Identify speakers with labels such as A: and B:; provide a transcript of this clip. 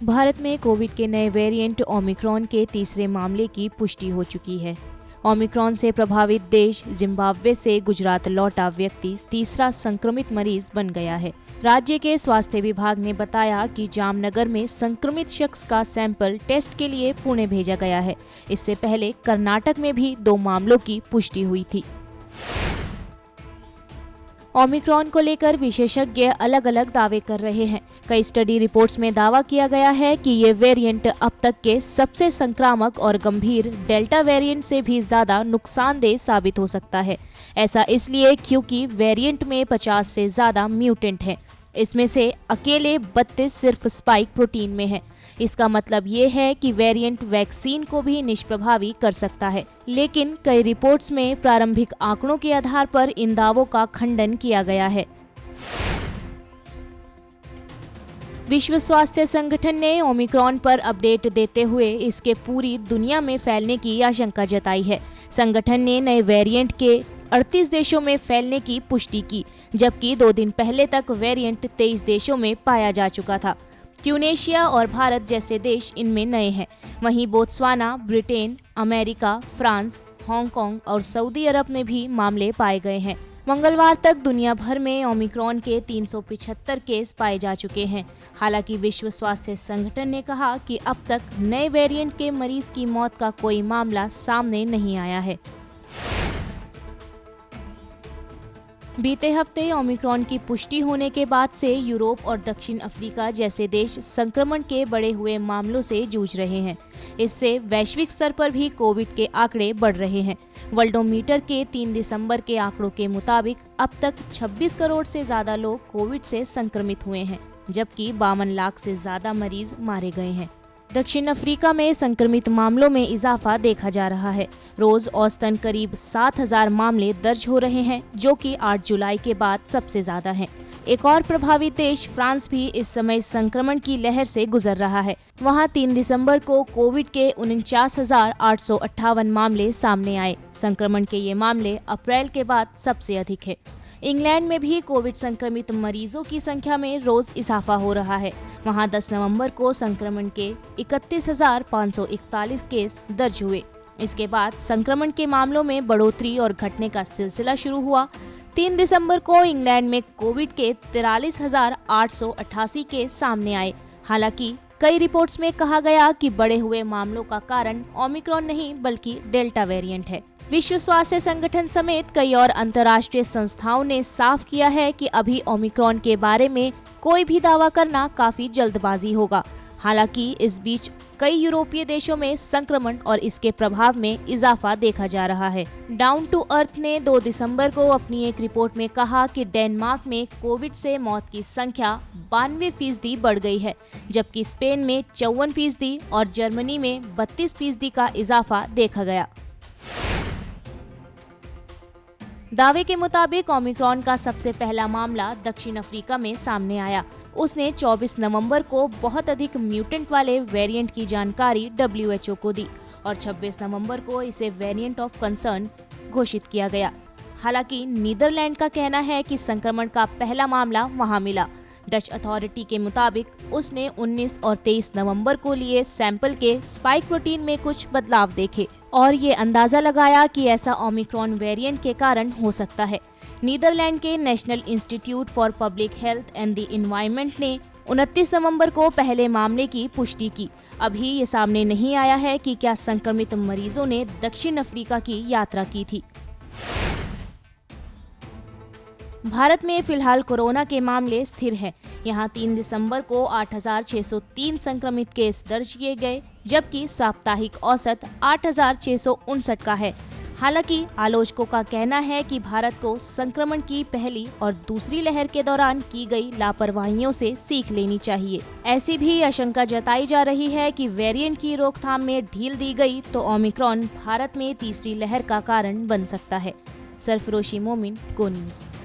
A: भारत में कोविड के नए वेरिएंट ओमिक्रॉन के तीसरे मामले की पुष्टि हो चुकी है। ओमिक्रॉन से प्रभावित देश जिम्बाब्वे से गुजरात लौटा व्यक्ति तीसरा संक्रमित मरीज बन गया है। राज्य के स्वास्थ्य विभाग ने बताया कि जामनगर में संक्रमित शख्स का सैंपल टेस्ट के लिए पुणे भेजा गया है। इससे पहले कर्नाटक में भी 2 मामलों की पुष्टि हुई थी। ओमिक्रॉन को लेकर विशेषज्ञ अलग अलग दावे कर रहे हैं। कई स्टडी रिपोर्ट्स में दावा किया गया है कि ये वेरिएंट अब तक के सबसे संक्रामक और गंभीर डेल्टा वेरिएंट से भी ज्यादा नुकसानदेह साबित हो सकता है। ऐसा इसलिए क्योंकि वेरिएंट में 50 से ज्यादा म्यूटेंट हैं। इसमें से अकेले 32 सिर्फ स्पाइक प्रोटीन में है। इसका मतलब ये है कि वेरिएंट वैक्सीन को भी निष्प्रभावी कर सकता है, लेकिन कई रिपोर्ट्स में प्रारंभिक आंकड़ों के आधार पर इन दावों का खंडन किया गया है। विश्व स्वास्थ्य संगठन ने ओमिक्रॉन पर अपडेट देते हुए इसके पूरी दुनिया में फैलने की आशंका जताई है। संगठन ने नए वेरिएंट के 38 देशों में फैलने की पुष्टि की, जबकि 2 दिन पहले तक वेरिएंट 23 देशों में पाया जा चुका था। ट्यूनेशिया और भारत जैसे देश इनमें नए हैं। वहीं Botswana, Britain, America, France, Hong Kong और सऊदी अरब में भी मामले पाए गए हैं। मंगलवार तक दुनिया भर में ओमिक्रॉन के 375 केस पाए जा चुके हैं। हालांकि विश्व स्वास्थ्य संगठन ने कहा कि अब तक नए वेरिएंट के मरीज की मौत का कोई मामला सामने नहीं आया है। बीते हफ्ते ओमिक्रॉन की पुष्टि होने के बाद से यूरोप और दक्षिण अफ्रीका जैसे देश संक्रमण के बढ़े हुए मामलों से जूझ रहे हैं। इससे वैश्विक स्तर पर भी कोविड के आंकड़े बढ़ रहे हैं। वर्ल्डोमीटर के 3 दिसंबर के आंकड़ों के मुताबिक अब तक 26 करोड़ से ज्यादा लोग कोविड से संक्रमित हुए हैं, जबकि 52 लाख से ज्यादा मरीज मारे गए हैं। दक्षिण अफ्रीका में संक्रमित मामलों में इजाफा देखा जा रहा है। रोज औसतन करीब 7,000 मामले दर्ज हो रहे हैं, जो कि 8 जुलाई के बाद सबसे ज्यादा हैं। एक और प्रभावित देश फ्रांस भी इस समय संक्रमण की लहर से गुजर रहा है। वहां 3 दिसंबर को कोविड के 49,858 मामले सामने आए। संक्रमण के ये मामले अप्रैल के बाद सबसे अधिक है। इंग्लैंड में भी कोविड संक्रमित मरीजों की संख्या में रोज इजाफा हो रहा है। वहां 10 नवंबर को संक्रमण के 31,541 केस दर्ज हुए। इसके बाद संक्रमण के मामलों में बढ़ोतरी और घटने का सिलसिला शुरू हुआ। 3 दिसंबर को इंग्लैंड में कोविड के 43,888 केस सामने आए। हालांकि कई रिपोर्ट्स में कहा गया कि बढ़े हुए मामलों का कारण ओमिक्रॉन नहीं बल्कि डेल्टा वेरिएंट है। विश्व स्वास्थ्य संगठन समेत कई और अंतर्राष्ट्रीय संस्थाओं ने साफ किया है कि अभी ओमिक्रॉन के बारे में कोई भी दावा करना काफी जल्दबाजी होगा। हालांकि इस बीच कई यूरोपीय देशों में संक्रमण और इसके प्रभाव में इजाफा देखा जा रहा है। डाउन टू अर्थ ने 2 दिसंबर को अपनी एक रिपोर्ट में कहा कि डेनमार्क में कोविड से मौत की संख्या 92% बढ़ गई है, जबकि स्पेन में 54% और जर्मनी में 32% का इजाफा देखा गया। दावे के मुताबिक ओमिक्रॉन का सबसे पहला मामला दक्षिण अफ्रीका में सामने आया। उसने 24 नवंबर को बहुत अधिक म्यूटेंट वाले वेरिएंट की जानकारी WHO को दी और 26 नवंबर को इसे वेरिएंट ऑफ कंसर्न घोषित किया गया। हालांकि नीदरलैंड का कहना है कि संक्रमण का पहला मामला वहां मिला। डच अथॉरिटी के मुताबिक उसने 19 और 23 नवंबर को लिए सैंपल के स्पाइक प्रोटीन में कुछ बदलाव देखे और ये अंदाजा लगाया कि ऐसा ओमिक्रॉन वेरिएंट के कारण हो सकता है। नीदरलैंड के national institute for public health and the environment ने 29 नवंबर को पहले मामले की पुष्टि की। अभी ये सामने नहीं आया है कि क्या संक्रमित मरीजों ने दक्षिण अफ्रीका की यात्रा की थी। भारत में फिलहाल कोरोना के मामले स्थिर हैं। यहां 3 दिसंबर को 8,603 संक्रमित केस दर्ज किए गए, जबकि साप्ताहिक औसत 8,659 का है। हालांकि आलोचकों का कहना है कि भारत को संक्रमण की पहली और दूसरी लहर के दौरान की गई लापरवाहियों से सीख लेनी चाहिए। ऐसी भी आशंका जताई जा रही है कि वेरिएंट की रोकथाम में ढील दी गई तो ओमिक्रॉन भारत में तीसरी लहर का कारण बन सकता है। सरफरोशी मोमिन, गो न्यूज़।